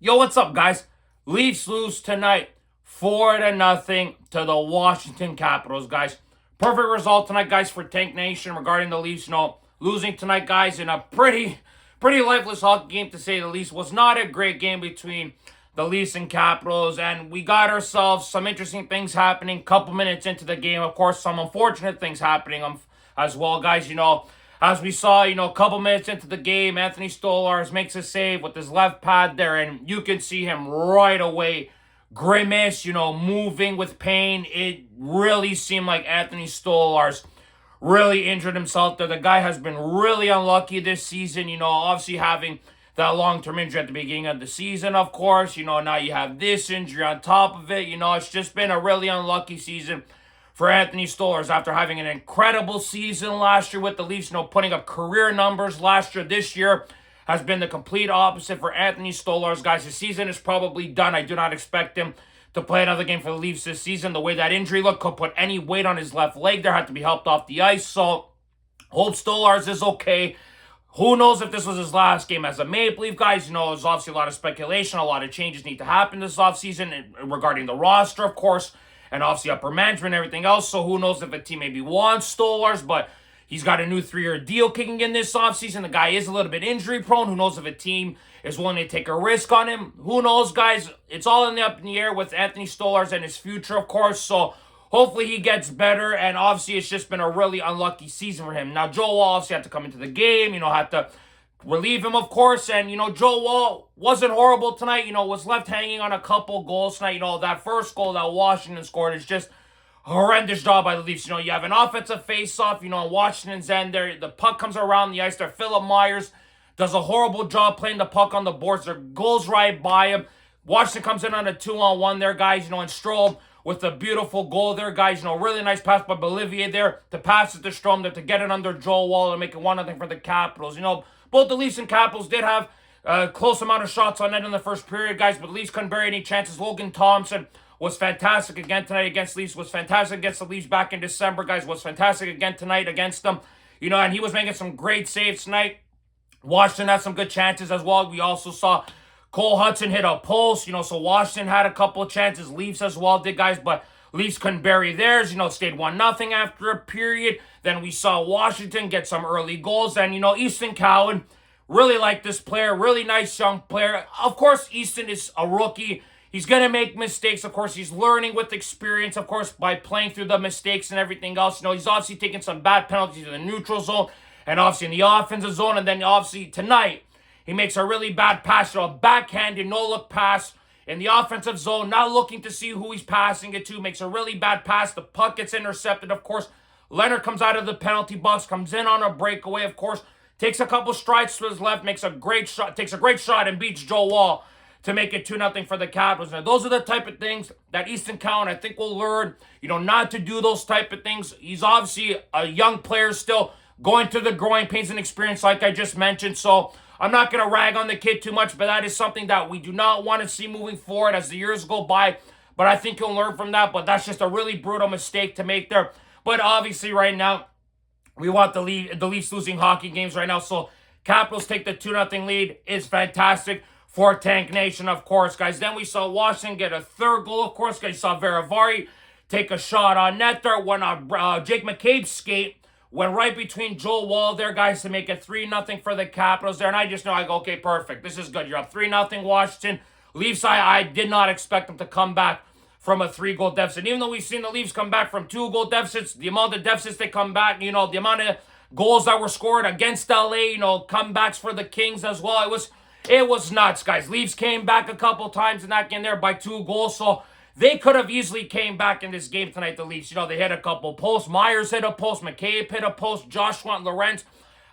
Yo, what's up, guys? Leafs lose tonight 4-0 to the Washington Capitals, guys. Perfect result tonight, guys, for Tank Nation regarding the Leafs. Losing tonight, guys, in a pretty lifeless hockey game, to say the least. Was not a great game between the Leafs and Capitals, and we got ourselves some interesting things happening. Couple minutes into the game, of course, some unfortunate things happening as well, guys. As we saw, a couple minutes into the game, Anthony Stolarz makes a save with his left pad there, and you can see him right away grimace, moving with pain. It really seemed like Anthony Stolarz really injured himself there. The guy has been really unlucky this season, obviously having that long-term injury at the beginning of the season, of course. Now you have this injury on top of it. It's just been a really unlucky season for Anthony Stolarz after having an incredible season last year with the Leafs, putting up career numbers last year. This year has been the complete opposite for Anthony Stolarz, guys. His season is probably done. I do not expect him to play another game for the Leafs this season. The way that injury looked, could put any weight on his left leg there, had to be helped off the ice. So, hope Stolarz is okay. Who knows if this was his last game as a Maple Leaf, guys? There's obviously a lot of speculation. A lot of changes need to happen this offseason regarding the roster, of course, and obviously upper management and everything else. So who knows if a team maybe wants Stolarz, but he's got a new 3-year deal kicking in this offseason. The guy is a little bit injury prone. Who knows if a team is willing to take a risk on him? Who knows, guys? It's all up in the air with Anthony Stolarz and his future, of course. So hopefully he gets better, and obviously it's just been a really unlucky season for him. Now, Joe Wall obviously had to come into the game, had to relieve him, of course, and, Joe Wall wasn't horrible tonight, was left hanging on a couple goals tonight. That first goal that Washington scored is just a horrendous job by the Leafs. You have an offensive face-off, on Washington's end there. The puck comes around the ice there. Philip Myers does a horrible job playing the puck on the boards. There goes right by him. Washington comes in on a 2-on-1 there, guys, and Strome with a beautiful goal there, guys. Really nice pass by Bolivier there to pass it to Strome there to get it under Joe Wall and make it 1-0 for the Capitals. Both the Leafs and Capitals did have a close amount of shots on net in the first period, guys, but the Leafs couldn't bury any chances. Logan Thompson was fantastic again tonight against Leafs, was fantastic against the Leafs back in December, guys, was fantastic again tonight against them. And he was making some great saves tonight. Washington had some good chances as well. We also saw Cole Hudson hit a post, so Washington had a couple of chances. Leafs as well did, guys, but Leafs couldn't bury theirs. Stayed 1-0 after a period. Then we saw Washington get some early goals. And, Easton Cowan, really like this player. Really nice young player. Of course, Easton is a rookie. He's going to make mistakes. Of course, he's learning with experience, of course, by playing through the mistakes and everything else. He's obviously taking some bad penalties in the neutral zone and obviously in the offensive zone. And then obviously tonight, he makes a really bad pass, a backhanded no-look pass in the offensive zone, not looking to see who he's passing it to, makes a really bad pass. The puck gets intercepted, of course. Leonard comes out of the penalty box, comes in on a breakaway, of course, takes a couple strides to his left, takes a great shot and beats Joe Wall to make it 2-0 for the Capitals. Now, those are the type of things that Easton Cowan, I think, will learn, not to do those type of things. He's obviously a young player still, going through the growing pains and experience like I just mentioned, so I'm not going to rag on the kid too much, but that is something that we do not want to see moving forward as the years go by. But I think he'll learn from that, but that's just a really brutal mistake to make there. But obviously right now, we want the Leafs losing hockey games right now. So Capitals take the 2-0 lead. It's fantastic for Tank Nation, of course, guys. Then we saw Washington get a third goal, of course, guys. You saw Veravari take a shot on net there when Jake McCabe's skate went right between Joe Wall there, guys, to make it 3-0 for the Capitals there. And I just know, I go, okay, perfect. This is good. You're up 3-0 Washington. Leafs, I did not expect them to come back from a 3-goal deficit. Even though we've seen the Leafs come back from 2-goal deficits, the amount of deficits they come back, the amount of goals that were scored against LA, comebacks for the Kings as well. It was nuts, guys. Leafs came back a couple times in that game there by 2 goals, so they could have easily came back in this game tonight, the Leafs. They hit a couple posts. Myers hit a post. McCabe hit a post. Joshua and Lorentz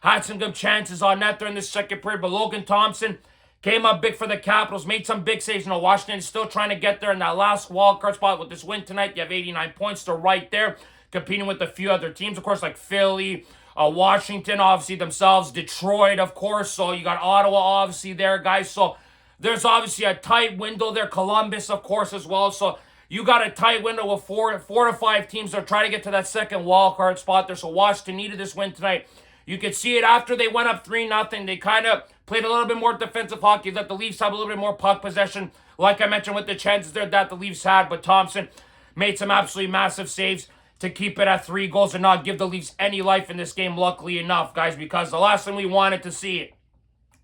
had some good chances on net there in the second period. But Logan Thompson came up big for the Capitals, made some big saves. Washington is still trying to get there in that last wildcard spot with this win tonight. You have 89 points to right there, competing with a few other teams, of course, like Philly, Washington, obviously themselves, Detroit, of course. So you got Ottawa, obviously, there, guys. So there's obviously a tight window there. Columbus, of course, as well. So you got a tight window of four to five teams that are trying to get to that second wild card spot there. So Washington needed this win tonight. You could see it after they went up 3-0. They kind of played a little bit more defensive hockey, let the Leafs have a little bit more puck possession, like I mentioned with the chances there that the Leafs had, but Thompson made some absolutely massive saves to keep it at 3 goals and not give the Leafs any life in this game, luckily enough, guys, because the last thing we wanted to see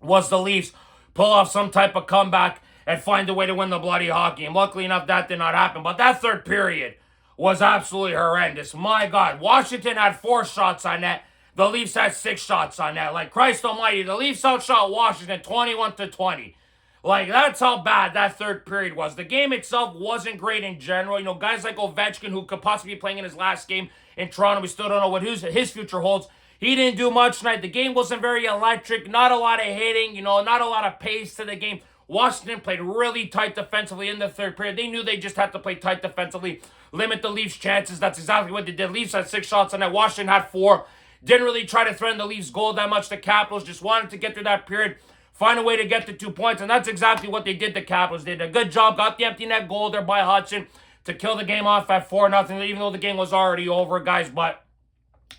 was the Leafs pull off some type of comeback and find a way to win the bloody hockey. And luckily enough, that did not happen. But that third period was absolutely horrendous. My God, Washington had 4 shots on net. The Leafs had 6 shots on net. Like, Christ almighty, the Leafs outshot Washington 21-20. Like, that's how bad that third period was. The game itself wasn't great in general. You know, guys like Ovechkin, who could possibly be playing in his last game in Toronto, we still don't know what his future holds. He didn't do much tonight. The game wasn't very electric. Not a lot of hitting, you know, not a lot of pace to the game. Washington played really tight defensively in the third period. They knew they just had to play tight defensively, limit the Leafs' chances. That's exactly what they did. Leafs had 6 shots on net. Washington had 4. Didn't really try to threaten the Leafs' goal that much. The Capitals just wanted to get through that period, find a way to get the 2 points, and that's exactly what they did. The Capitals did a good job, got the empty net goal there by Hudson to kill the game off at 4-0, even though the game was already over, guys. But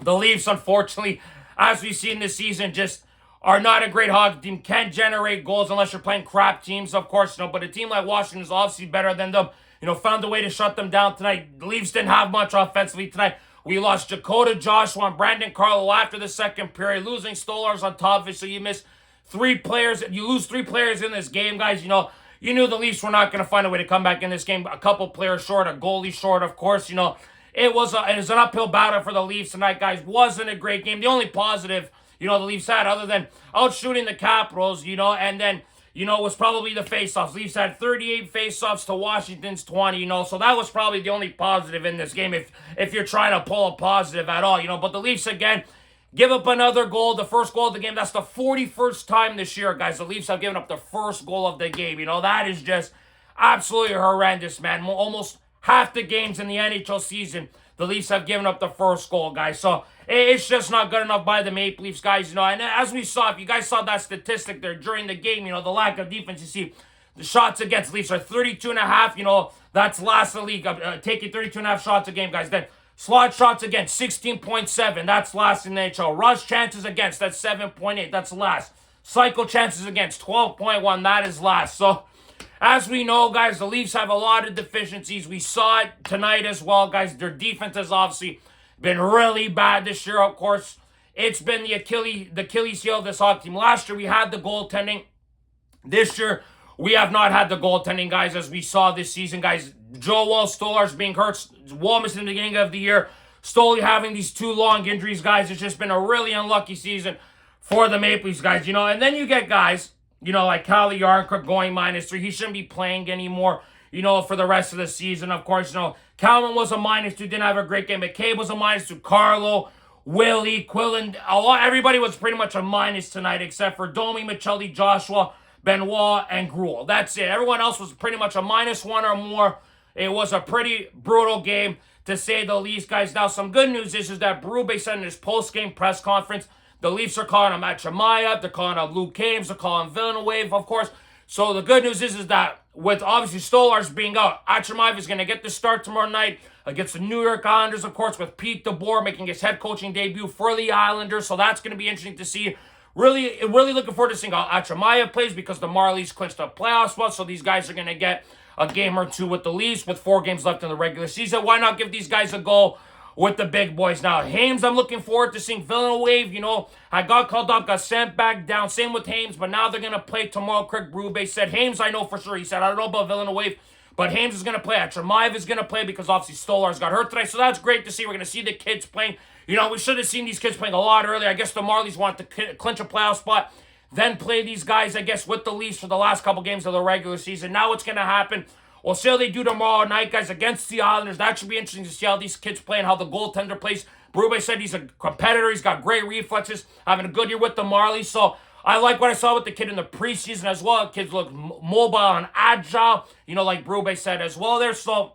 the Leafs, unfortunately, as we've seen this season, just are not a great hockey team. Can't generate goals unless you're playing crap teams, of course, you know. But a team like Washington is obviously better than them. You know, found a way to shut them down tonight. The Leafs didn't have much offensively tonight. We lost Dakota Joshua and Brandon Carlo after the second period, losing Stolarz on top of it. So you miss 3 players. You lose 3 players in this game, guys. You know, you knew the Leafs were not going to find a way to come back in this game. A couple players short, a goalie short, of course. You know, it was an uphill battle for the Leafs tonight, guys. Wasn't a great game. The only positive, you know, the Leafs had, other than outshooting the Capitals, you know, and then, you know, was probably the faceoffs. Leafs had 38 faceoffs to Washington's 20, you know, so that was probably the only positive in this game if you're trying to pull a positive at all, you know. But the Leafs, again, give up another goal, the first goal of the game. That's the 41st time this year, guys, the Leafs have given up the first goal of the game. You know, that is just absolutely horrendous, man. Almost half the games in the NHL season, the Leafs have given up the first goal, guys. So it's just not good enough by the Maple Leafs, guys. You know, and as we saw, if you guys saw that statistic there during the game, you know, the lack of defense, you see the shots against Leafs are 32.5. You know, that's last in the league. Taking 32.5 shots a game, guys. Then slot shots against 16.7. That's last in the NHL. Rush chances against, that's 7.8. That's last. Cycle chances against, 12.1. That is last. So as we know, guys, the Leafs have a lot of deficiencies. We saw it tonight as well, guys. Their defense has obviously been really bad this year, of course. It's been the Achilles heel of this hockey team. Last year, we had the goaltending. This year, we have not had the goaltending, guys, as we saw this season, guys. Joel Stolarz being hurt. Wall missing the beginning of the year. Stoli having these 2 long injuries, guys. It's just been a really unlucky season for the Maple Leafs, guys, you know. And then you get guys, you know, like Calle Yarncrook going -3. He shouldn't be playing anymore, you know, for the rest of the season. Of course, you know, Calvin was a -2, didn't have a great game. McCabe was a -2. Carlo, Willie, Quillen, everybody was pretty much a minus tonight except for Domi, Michelli, Joshua, Benoit, and Gruel. That's it. Everyone else was pretty much a -1 or more. It was a pretty brutal game, to say the least, guys. Now, some good news is that Berube said in his post-game press conference, the Leafs are calling him Achamayev, they're calling him Luke Cames, they're calling him Villeneuve, of course. So the good news is that with obviously Stolarz being out, Achamayev is going to get the start tomorrow night against the New York Islanders, of course, with Pete DeBoer making his head coaching debut for the Islanders. So that's going to be interesting to see. Really looking forward to seeing how Achamayev plays, because the Marlies clinched a playoff spot. So these guys are going to get a game or 2 with the Leafs with 4 games left in the regular season. Why not give these guys a go with the big boys? Now, Hames, I'm looking forward to seeing. Villeneuve, you know, I got called up, got sent back down. Same with Hames, but now they're going to play tomorrow. Craig Berube said, Hames, I know for sure. He said, I don't know about Villeneuve, but Hames is going to play. Achamayev is going to play because obviously Stolarz got hurt today. So that's great to see. We're going to see the kids playing. You know, we should have seen these kids playing a lot earlier. I guess the Marlies wanted to clinch a playoff spot, then play these guys, I guess, with the Leafs for the last couple games of the regular season. Now what's going to happen? We'll see how they do tomorrow night, guys, against the Islanders. That should be interesting to see how these kids play and how the goaltender plays. Berube said he's a competitor. He's got great reflexes, having a good year with the Marlies. So I like what I saw with the kid in the preseason as well. Kids look mobile and agile, you know, like Berube said as well there. So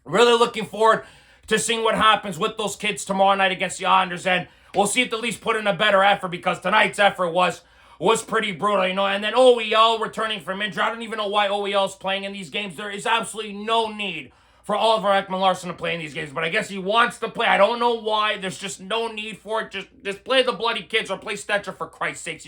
really looking forward to seeing what happens with those kids tomorrow night against the Islanders. And we'll see if the Leafs put in a better effort, because tonight's effort was pretty brutal, you know. And then OEL returning from injury. I don't even know why OEL's playing in these games. There is absolutely no need for Oliver Ekman-Larsson to play in these games, but I guess he wants to play. I don't know why. There's just no need for it. Just play the bloody kids or play Stetcher for Christ's sakes.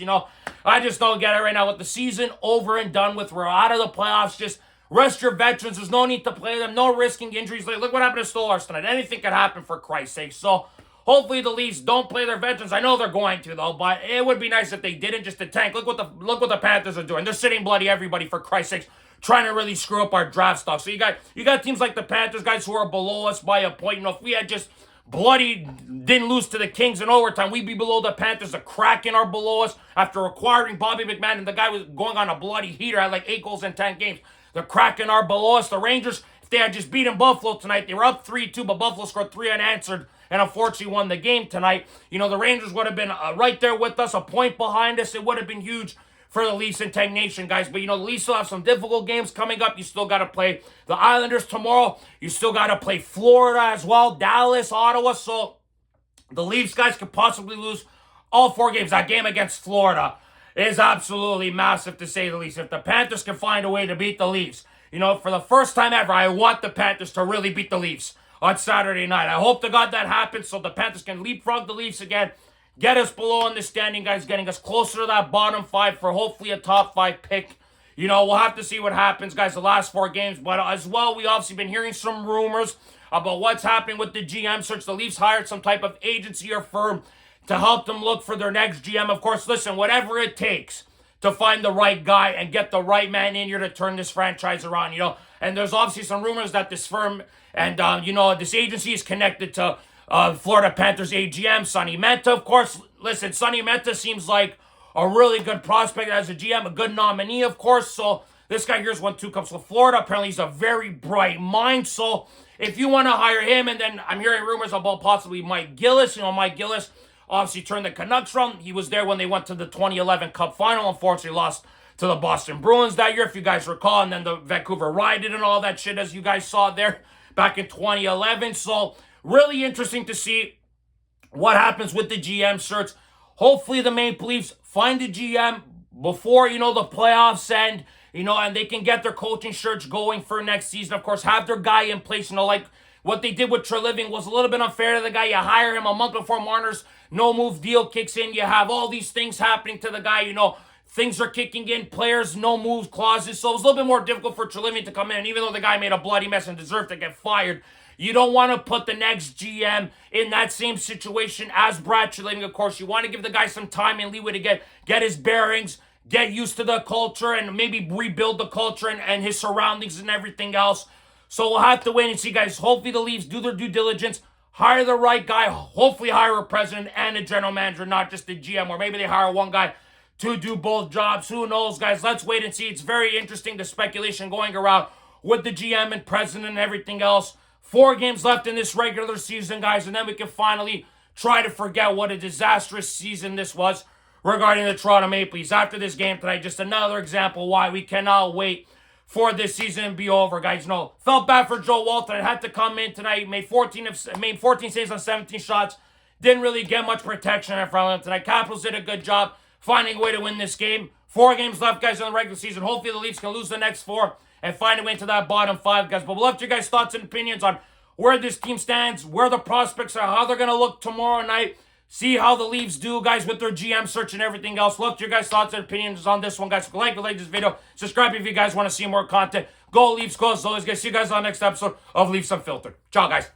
I just don't get it right now. With the season over and done with, we're out of the playoffs. Just rest your veterans. There's no need to play them. No risking injuries. Look what happened to Stolarz tonight. Anything could happen for Christ's sake. So hopefully the Leafs don't play their veterans. I know they're going to though, but it would be nice if they didn't, just to tank. Look what the Panthers are doing. They're sitting bloody everybody for Christ's sakes, trying to really screw up our draft stock. So you got teams like the Panthers, guys who are below us by a point. If we had just bloody didn't lose to the Kings in overtime, we'd be below the Panthers. The Kraken are below us after acquiring Bobby McMann, and the guy was going on a bloody heater, had like 8 goals in 10 games. The Kraken are below us. The Rangers, if they had just beaten Buffalo tonight, they were up 3-2, but Buffalo scored 3 unanswered and unfortunately won the game tonight. The Rangers would have been right there with us, a point behind us. It would have been huge for the Leafs and Tank Nation, guys. But, the Leafs still have some difficult games coming up. You still got to play the Islanders tomorrow. You still got to play Florida as well, Dallas, Ottawa. So the Leafs, guys, could possibly lose all 4 games. That game against Florida is absolutely massive, to say the least. If the Panthers can find a way to beat the Leafs, for the first time ever, I want the Panthers to really beat the Leafs on Saturday night. I hope to God that happens so the Panthers can leapfrog the Leafs again, get us below in the standing, guys, getting us closer to that bottom 5 for hopefully a top 5 pick. We'll have to see what happens, guys, the last 4 games. But as well, we obviously been hearing some rumors about what's happening with the GM search. The Leafs hired some type of agency or firm to help them look for their next GM. Of course, listen, whatever it takes to find the right guy and get the right man in here to turn this franchise around, And there's obviously some rumors that this firm and, this agency is connected to Florida Panthers AGM, Sonny Menta. Of course, listen, Sonny Menta seems like a really good prospect as a GM, a good nominee, of course. So this guy here's won 2 cups with Florida. Apparently, he's a very bright mind. So if you want to hire him, and then I'm hearing rumors about possibly Mike Gillis. Mike Gillis obviously turned the Canucks around. He was there when they went to the 2011 Cup Final. Unfortunately, lost to the Boston Bruins that year, if you guys recall. And then the Vancouver Riot and all that shit, as you guys saw there back in 2011. So really interesting to see what happens with the GM search. Hopefully the Maple Leafs find a GM before, the playoffs end, and they can get their coaching search going for next season. Of course, have their guy in place, like what they did with Treliving was a little bit unfair to the guy. You hire him a month before Marner's no-move deal kicks in. You have all these things happening to the guy, things are kicking in, players, no-move clauses. So it was a little bit more difficult for Treliving to come in. And even though the guy made a bloody mess and deserved to get fired, you don't want to put the next GM in that same situation as Brad Treliving. Of course, you want to give the guy some time and leeway to get his bearings, get used to the culture, and maybe rebuild the culture and his surroundings and everything else. So we'll have to wait and see, guys. Hopefully the Leafs do their due diligence, hire the right guy, hopefully hire a president and a general manager, not just a GM, or maybe they hire one guy to do both jobs. Who knows, guys? Let's wait and see. It's very interesting, the speculation going around with the GM and president and everything else. 4 games left in this regular season, guys, and then we can finally try to forget what a disastrous season this was regarding the Toronto Maple Leafs. After this game tonight, just another example why we cannot wait for this season to be over, guys. Felt bad for Joe Walton. It had to come in tonight. Made 14 saves on 17 shots. Didn't really get much protection in front of him tonight. Capitals did a good job finding a way to win this game. 4 games left, guys, in the regular season. Hopefully the Leafs can lose the next 4 and find a way into that bottom 5, guys. But we'll love your guys' thoughts and opinions on where this team stands, where the prospects are, how they're going to look tomorrow night. See how the Leafs do, guys, with their GM search and everything else. Love your guys' thoughts and opinions on this one, guys. Like this video. Subscribe if you guys want to see more content. Go Leafs, go as always, guys. See you guys on the next episode of Leafs Unfiltered. Ciao, guys.